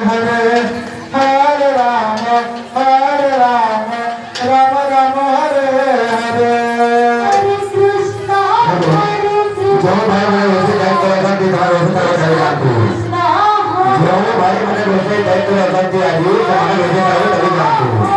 Hare Hare Rama Hare Rama Rama Rama Hare Hare Hare Krishna Hare Krishna जो भाई मैंने वैसे type करा था कि भाई वैसे तरह करेगा आपको जो भाई मैंने वैसे टाइप करा था कि आज ये मैंने वैसे तरह करेगा आपको